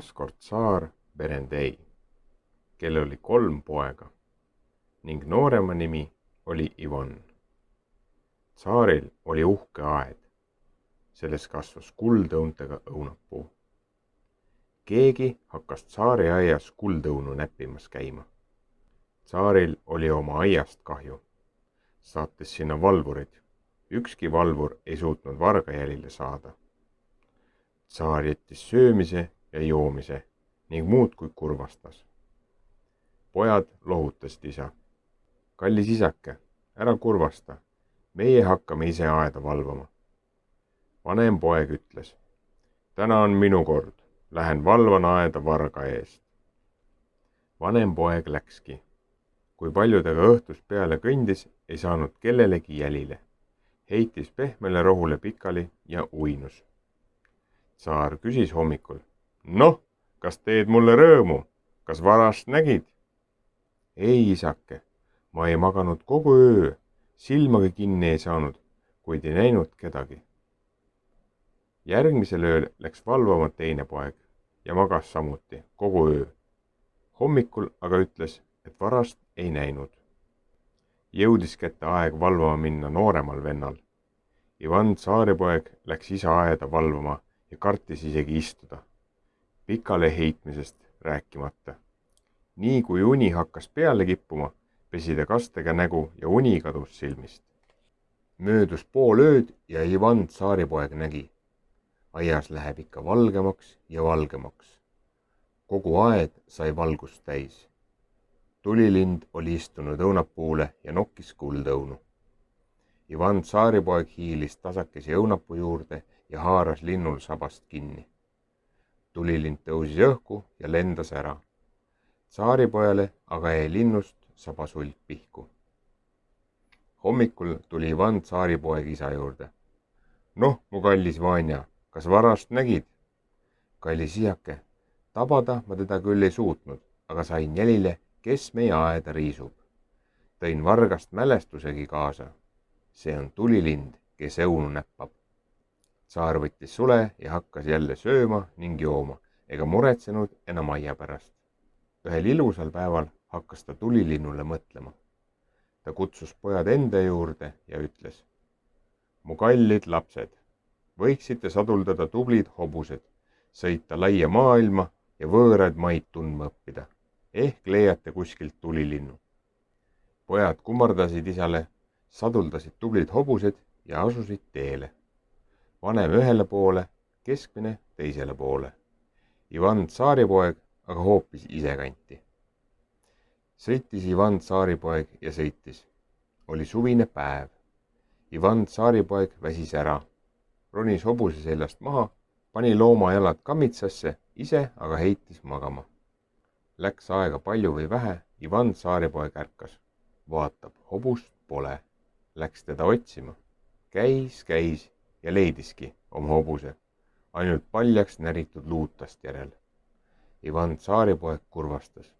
elas kord tsaar Berendei, kellel oli 3 poega ning noorema nimi oli Ivan. Tsaaril oli uhke aed, selles kasvas kuldõuntega õunapuu. Keegi hakkas tsaari aias kuldõunu näppimas käima. Tsaaril oli oma aiast kahju, saatis sinna valvurid. Ükski valvur ei suutnud varga jälile saada. Tsaar jättis söömise ja joomise ning muud kui kurvastas. Pojad lohutasid isa. Kallis isake, ära kurvasta, meie hakkame ise aeda valvama. Vanem poeg ütles, täna on minu kord, lähen valvan aeda varga eest. Vanem poeg läkski. Kui palju ta ka õhtust peale kõndis, ei saanud kellelegi jälile. Heitis pehmele rohule pikali ja uinus. Tsaar küsis hommikul, noh, kas teed mulle rõõmu, kas varast nägid? Ei, isake, ma ei maganud kogu öö, silmagi kinni ei saanud, kuid ei näinud kedagi. Järgmisel ööl läks valvama teine poeg ja magas samuti kogu öö. Hommikul aga ütles, et varast ei näinud. Jõudis kätte aeg valvama minna nooremal vennal. Ivan tsaaripoeg läks isa aeda valvama ja kartis isegi istuda, pikale heitmisest rääkimata. Nii kui uni hakkas peale kippuma, pesi ta kastega nägu ja uni kadus silmist. Möödus pool ööd ja Ivan tsaaripoeg nägi. Aias läheb ikka valgemaks ja valgemaks. Kogu aed sai valgust täis. Tulilind oli istunud õunapuule ja nokkis kuldõunu. Ivan tsaaripoeg hiilis tasakesi õunapuu juurde ja haaras linnul sabast kinni. Tulilind tõusis õhku ja lendas ära. Tsaaripojale aga jäi linnust sabasult pihku. Hommikul tuli Ivan tsaaripoeg isa juurde. Noh, mu kallis Vanja, kas varast nägid? Kallis isake, tabada ma teda küll ei suutnud, aga sain jälile, kes meie aeda riisub. Tõin vargast mälestusegi kaasa. See on tulilind, kes õunu näppab. Tsaar võttis sule ja hakkas jälle sööma ning jooma, ega muretsenud enam aia pärast. Ühel ilusal päeval hakkas ta tulilinnule mõtlema. Ta kutsus pojad enda juurde ja ütles, mu kallid lapsed, võiksite saduldada tublid hobused, sõita laia maailma ja võõraid maid tundma õppida. Ehk leiate kuskilt tulilinnu. Pojad kummardasid isale, saduldasid tublid hobused ja asusid teele. Vanem ühele poole, keskmine teisele poole. Ivan tsaaripoeg aga hoopis ise kanti. Sõitis Ivan tsaaripoeg ja sõitis. Oli suvine päev. Ivan tsaaripoeg väsis ära. Ronis hobuse seljast maha, pani looma jalad kammitsasse, ise aga heitis magama. Läks aega palju või vähe, Ivan tsaaripoeg ärkas. Vaatab, hobust pole. Läks teda otsima. Käis ja leidiski oma hobuse. Ainult paljaks näritud luutast järel. Ivan tsaaripoeg kurvastas.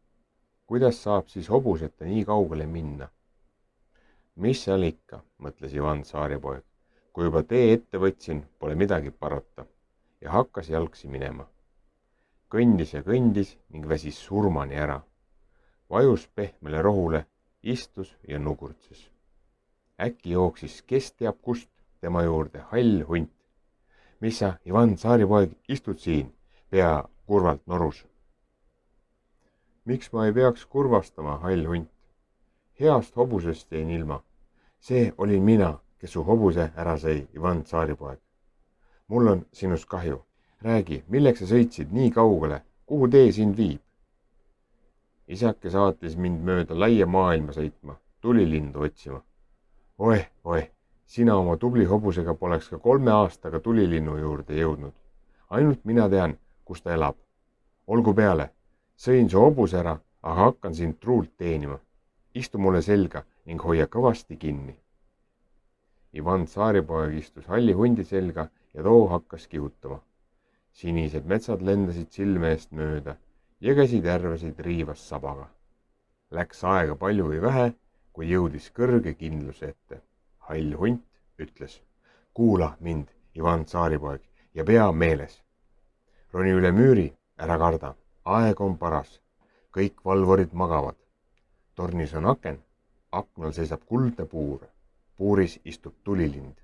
Kuidas saab siis hobuseta nii kaugele minna? Mis seal ikka, mõtles Ivan tsaaripoeg. Kui juba tee ette võtsin, pole midagi parata. Ja hakkas jalgsi minema. Kõndis ja kõndis ning väsis surmani ära. Vajus pehmele rohule, istus ja nugurtses. Äkki jooksis kes teab kust tema juurde hall hunt. Mis sa, Ivan tsaaripoeg, istud siin, pea kurvalt norus? Miks ma ei peaks kurvastama, hall hunt? Heast hobusest jäin ilma. See olin mina, kes su hobuse ära sai, Ivan tsaaripoeg. Mul on sinust kahju. Räägi, milleks sa sõitsid nii kaugele? Kuhu tee sind viib? Isake saatis mind mööda laia maailma sõitma, tulilindu otsima. Oeh, sina oma tubli hobusega poleks ka 3 aastaga tulilinnu juurde jõudnud. Ainult mina tean, kus ta elab. Olgu peale, sõin su hobuse ära, aga hakkan sind truult teenima. Istu mulle selga ning hoia kõvasti kinni. Ivan tsaaripoeg istus halli hundi selga ja too hakkas kihutama. Sinised metsad lendasid silme eest mööda, jõgesid järvesid riivas sabaga. Läks aega palju või vähe, kui jõudis kõrge kindluse ette. Hall hunt ütles, kuula mind, Ivan tsaaripoeg, ja pea meeles. Roni üle müüri, ära karda, aeg on paras. Kõik valvurid magavad. Tornis on aken, aknal seisab kuldne puur. Puuris istub tulilind.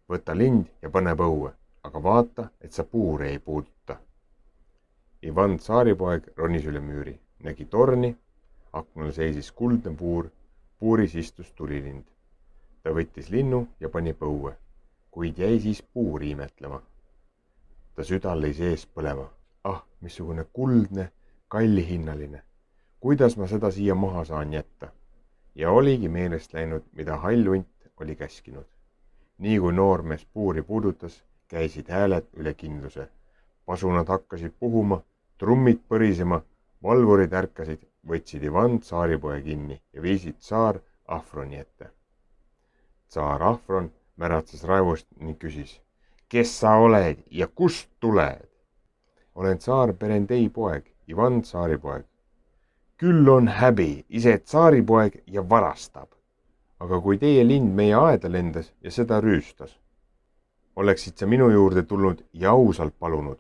Võta lind ja pane põue, aga vaata, et sa puuri ei puuduta. Ivan tsaaripoeg ronis üle müüri, nägi torni, aknal seisis kuldne puur, puuris istus tulilind. Ta võttis linnu ja pani põue, kuid jäi siis puuri imetlema. Ta süda lõi sees põlema. Ah, missugune kuldne, kallihinnaline. Kuidas ma seda siia maha saan jätta? Ja oligi meelest läinud, mida hall hunt oli käskinud. Nii kui noormees puuri puudutas, käisid hääled üle kindluse. Pasunad hakkasid puhuma, trummid põrisema, valvurid ärkasid, võtsid Ivan tsaaripoe kinni ja viisid tsaar Afroni ette. Tsaar Afron märatses raevust ning küsis, kes sa oled ja kust tuled? Olen tsaar Berendei poeg, Ivan tsaaripoeg. Küll on häbi, ise tsaaripoeg ja varastab. Aga kui teie lind meie aeda lendas ja seda rüüstas, oleksid sa minu juurde tulnud ja ausalt palunud,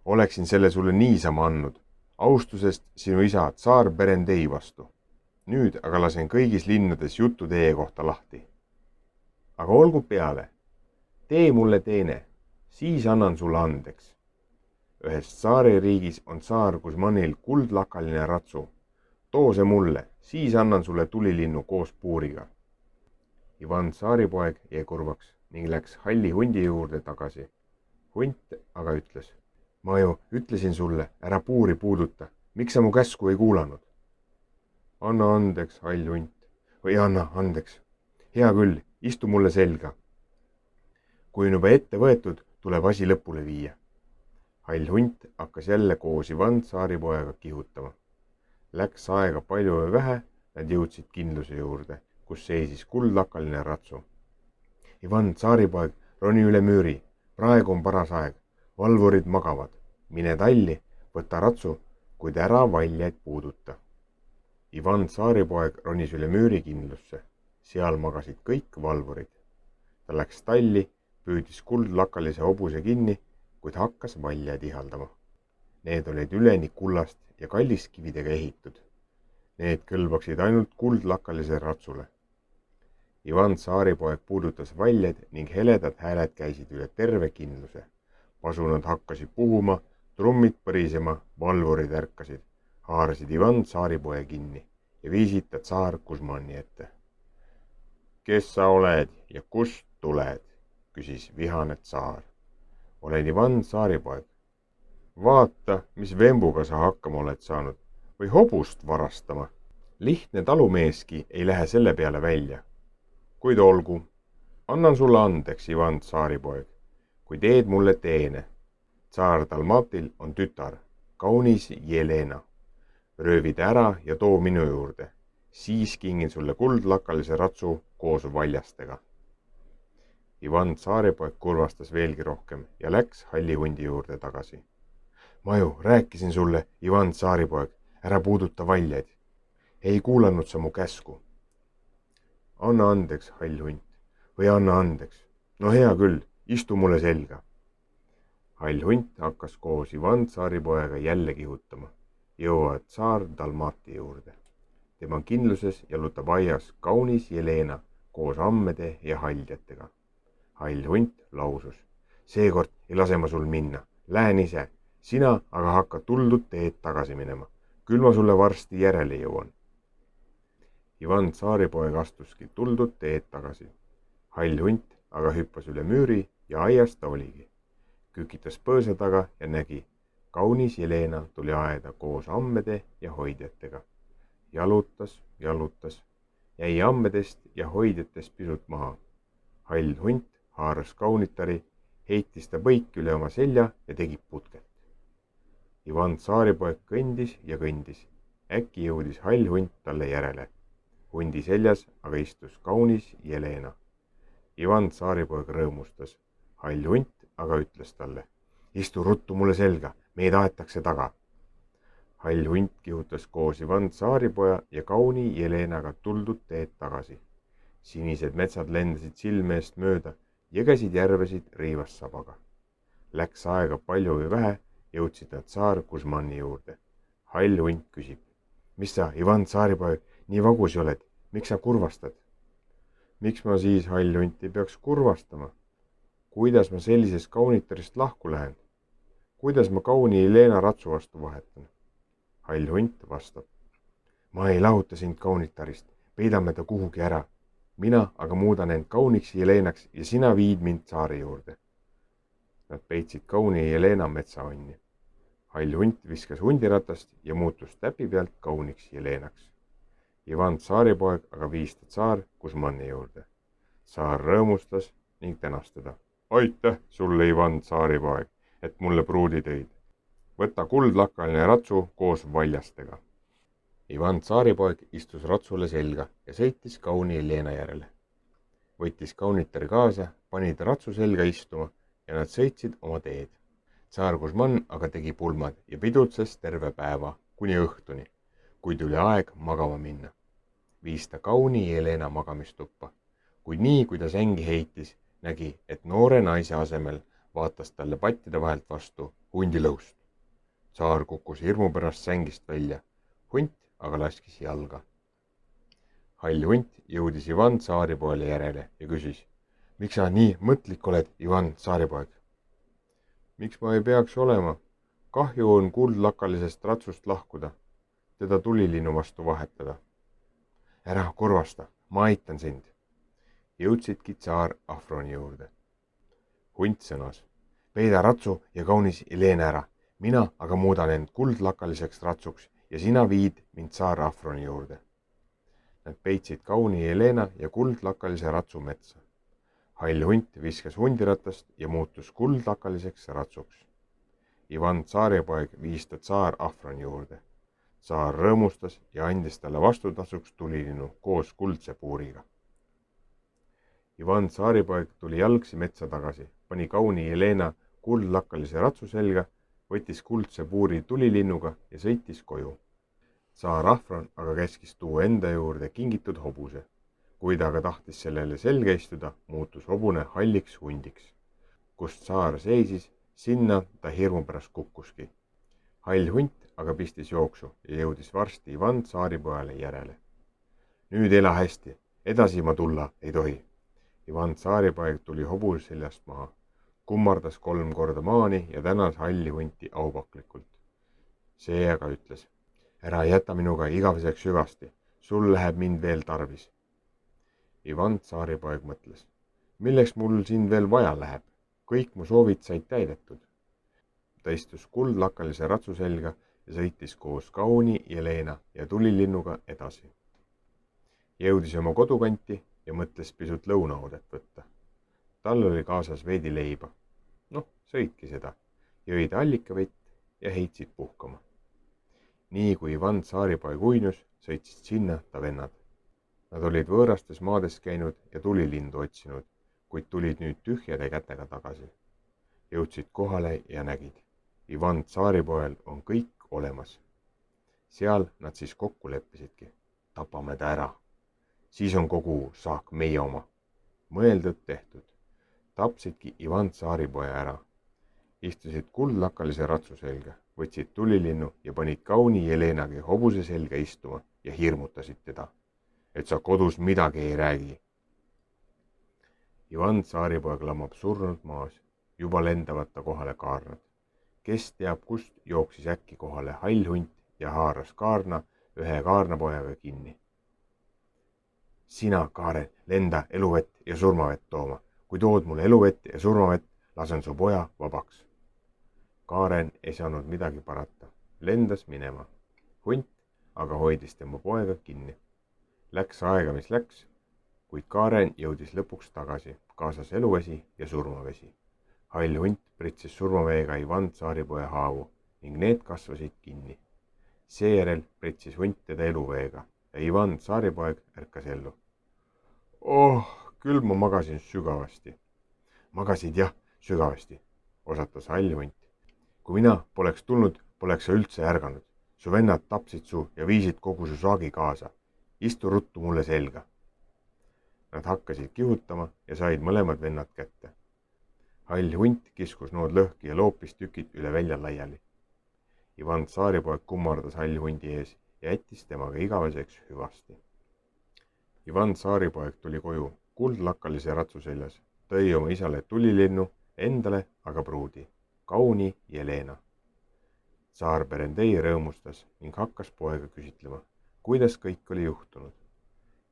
oleksin selle sulle niisama andnud, austusest sinu isa tsaar Berendei vastu. Nüüd aga lasen kõigis linnades jutu teie kohta lahti. Aga olgu peale, tee mulle teene, siis annan sulle andeks. Ühes tsaaririigis on tsaar Kuzmanil kuldlakaline ratsu. Too see mulle, siis annan sulle tulilinnu koos puuriga. Ivan tsaaripoeg jäi kurvaks ning läks halli hundi juurde tagasi. Hunt aga ütles, ma ju ütlesin sulle, ära puuri puuduta, miks sa mu käsku ei kuulanud? Anna andeks, hall hunt, või anna andeks. Hea küll, istu mulle selga. Kui on juba ette võetud, tuleb asi lõpule viia. Hall hunt hakkas jälle koos Ivan tsaaripoega kihutama. Läks aega palju või vähe, nad jõudsid kindluse juurde, kus seisis kuldlakaline ratsu. Ivan tsaaripoeg, roni üle müüri, praegu on paras aeg, valvurid magavad, mine talli, võta ratsu, kuid ära valjaid puuduta. Ivan tsaaripoeg ronis üle müüri kindlusse, seal magasid kõik valvurid. Ta läks talli, püüdis kuldlakalise hobuse kinni, kuid hakkas valjaid ihaldama. Need olid üleni kullast ja kalliskividega ehitud. Need kõlbaksid ainult kuldlakalise ratsule. Ivan tsaaripoeg puudutas valjed ning heledad hääled käisid üle terve kindluse. Pasunad hakkasid puhuma, trummid põrisema, valvurid ärkasid, haarasid Ivan tsaaripoe kinni ja viisid ta tsaar Kuzmani ette. Kes sa oled ja kust tuled? Küsis vihane tsaar. Olen Ivan tsaaripoeg. Vaata, mis vembuga sa hakkama oled saanud või hobust varastama. Lihtne talumeeski ei lähe selle peale välja. Kuid olgu, annan sulle andeks, Ivan tsaaripoeg, kui teed mulle teene. Tsaar Dalmatil on tütar, kaunis Jelena. Röövi ta ära ja too minu juurde, siis kingin sulle kuldlakalise ratsu koos valjastega. Ivan tsaaripoeg kurvastas veelgi rohkem ja läks halli hundi juurde tagasi. Ma ju rääkisin sulle, Ivan tsaaripoeg, ära puuduta valjaid. Ei kuulanud sa mu käsku. Anna andeks, hall hunt, või anna andeks. No hea küll, istu mulle selga. Hall hunt hakkas koos Ivan tsaaripoega jälle kihutama. Jõuavad tsaar Dalmati juurde. Tema kindluses jalutab aias kaunis Jelena koos ammede ja haldjatega. Hall hunt lausus. Seekord ei lase ma sul minna. Lähen ise. Sina aga hakka tuldud teed tagasi minema. Küll ma sulle varsti järele jõuan. Ivan tsaaripoeg astuski tuldud teed tagasi. Hall hunt aga hüppas üle müüri ja aias ta oligi. Kükitas põõsa taga ja nägi. Kaunis Jelena tuli aeda koos ammede ja hoidjatega. Jalutas, jäi ammedest ja hoidjatest pisut maha. Hall hunt haaras kaunitari, heitis ta põik üle oma selja ja tegi putket. Ivan tsaaripoeg kõndis ja kõndis. Äkki jõudis hall hunt talle järele. Hundi seljas aga istus kaunis Jelena. Ivan tsaaripoeg rõõmustas. Hall hunt aga ütles talle. Istu ruttu mulle selga, meid aetakse taga. Hall hunt kihutas koos Ivan tsaaripoja ja kauni Jelenaga tuldud teed tagasi. Sinised metsad lendasid silme eest mööda, jõgesid järvesid riivas sabaga. Läks aega palju või vähe Jõudsid nad Tsaar Kusmani juurde. Hall hunt küsib. Mis sa, Ivan tsaaripoeg, nii vagusi oled? Miks sa kurvastad? Miks ma siis, hall hunt, ei peaks kurvastama? Kuidas ma sellisest kaunitarist lahku lähen? Kuidas ma kauni Jelena ratsu vastu vahetan? Hall hunt vastab. Ma ei lahuta sind kaunitarist, peidame ta kuhugi ära. Mina aga muudan end kauniks Jelenaks ja sina viid mind tsaari juurde. Nad peitsid kauni Jelena metsaonni. Hall hunt viskas hundiratast ja muutus täpi pealt kauniks Jelenaks. Ivan tsaaripoeg aga viis ta tsaar Kusmani juurde. Tsaar rõõmustas ning tänas teda. Aitäh sulle, Ivan tsaaripoeg, et mulle pruudi tõid. Võta kuldlakkaline ratsu koos valjastega. Ivan tsaaripoeg istus ratsule selga ja sõitis kauni Jelena järele. Võttis kaunitari kaasa, pani ta ratsu selga istuma ja nad sõitsid oma teed. Tsaar Kusman aga tegi pulmad ja pidutses terve päeva kuni õhtuni, kui tuli aeg magama minna. Viis ta kauni Jelena magamistuppa, kuid nii, kui ta sängi heitis, nägi, et noore naise asemel vaatas talle pattide vahelt vastu hundilõust. Tsaar kukkus hirmu pärast sängist välja, hunt aga laskis jalga. Hall hunt jõudis Ivan tsaaripoele järele ja küsis, miks sa nii mõtlik oled, Ivan tsaaripoeg? Miks ma ei peaks olema? Kahju on kuldlakkalisest ratsust lahkuda, teda tulilinnu vastu vahetada. Ära kurvasta, ma aitan sind. Jõudsidki tsaar Afroni juurde. Hunt sõnas, peida ratsu ja kaunis Jelena ära, mina aga muudan end kuldlakkaliseks ratsuks ja sina viid mind tsaar Afroni juurde. Nad peitsid kauni Jelena ja kuldlakkalise ratsu metsa. Hall hunt viskas hundiratast ja muutus kuldlakkaliseks ratsuks. Ivan tsaaripoeg viis ta tsaar Afroni juurde. Tsaar rõõmustas ja andis talle vastutasuks tulilinnu koos kuldse puuriga. Ivan tsaaripoeg tuli jalgsi metsa tagasi, pani kauni Jelena kuldlakkalise ratsu selga, võttis kuldse puuri tulilinnuga ja sõitis koju. Tsaar Afron aga käskis tuua enda juurde kingitud hobuse. Kui ta aga tahtis sellele selga istuda, muutus hobune halliks hundiks. Kus tsaar seisis, sinna ta hirmu pärast kukkuski. Hall hunt aga pistis jooksu ja jõudis varsti Ivan tsaaripojale järele. Nüüd ela hästi, edasi ma tulla ei tohi. Ivan tsaaripoeg tuli hobuse seljast maha, kummardas 3 korda maani ja tänas halli hunti aupaklikult. See aga ütles, ära jäta minuga igaveseks sügasti, sul läheb mind veel tarvis. Ivan tsaaripoeg mõtles, milleks mul sind veel vaja läheb, kõik mu soovid said täidetud. Ta istus kuldlakkalise ratsu selga ja sõitis koos kauni Jelena ja tulilinnuga edasi. Jõudis oma kodukanti ja mõtles pisut lõunaoodet võtta. Tal oli kaasas veidi leiba. Sõidki seda, jõid allikavett ja heitsid puhkama. Nii kui Ivan tsaaripoeg uinus, sõitsid sinna ta vennad. Nad olid võõrastes maades käinud ja tulilindu otsinud, kuid tulid nüüd tühjade kätega tagasi. Jõudsid kohale ja nägid, Ivan tsaaripoel on kõik olemas. Seal nad siis kokku leppisidki, tapame ta ära. Siis on kogu saak meie oma. Mõeldud tehtud. Tapsidki Ivan tsaaripoja ära. Istusid kuldlakkalise ratsu selga, võtsid tulilinnu ja panid kauni Jelenagi hobuse selga istuma ja hirmutasid teda, et sa kodus midagi ei räägi. Ivan tsaaripoeg lamab surnud maas, juba lendavad ta kohale kaarnad. Kes teab kust jooksis äkki kohale hall hunt ja haaras kaarna ühe kaarnapojaga kinni. Sina, Kaaren, lenda eluvett ja surmavett tooma. Kui tood mulle eluvett ja surmavett, lasen su poja vabaks. Kaaren ei saanud midagi parata, lendas minema. Hunt aga hoidis tema poega kinni. Läks aega, mis läks, kuid Kaaren jõudis lõpuks tagasi, kaasas eluvesi ja surmavesi. Hall hunt pritsis surmaveega Ivan tsaaripoja haavu ning need kasvasid kinni. Seejärel pritsis hunt teda eluveega ja Ivan tsaaripoeg ärkas ellu. Küll ma magasin sügavasti. Magasid jah, sügavasti, osatas hall hunt. Kui mina poleks tulnud, poleks sa üldse ärganud. Su vennad tapsid su ja viisid kogu su saagi kaasa. Istu ruttu mulle selga. Nad hakkasid kihutama ja said mõlemad vennad kätte. Hall hunt kiskus nood lõhki ja loopis tükid üle välja laiali. Ivan Tsaaripoeg kummardas hallhundi ees ja jättis temaga igaveseks hüvasti. Ivan Tsaaripoeg tuli koju, kuldlakkalise ratsu seljas, tõi oma isale tulilinnu, endale aga pruudi, kauni Jelena. Tsaar Berendei rõõmustas ning hakkas poega küsitlema, kuidas kõik oli juhtunud.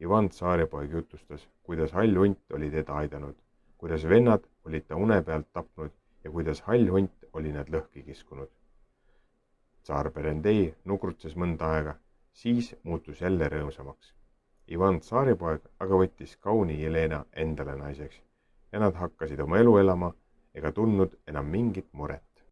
Ivan Tsaaripoeg jutustas, kuidas hall hunt oli teda aidanud, kuidas vennad olid ta une pealt tapnud ja kuidas hall hunt oli nad lõhki kiskunud. Tsaar Berendei nukrutses mõnda aega, siis muutus jälle rõõmsamaks. Ivan Tsaaripoeg aga võttis kauni Jelena endale naiseks ja nad hakkasid oma elu elama ega tundnud enam mingit muret.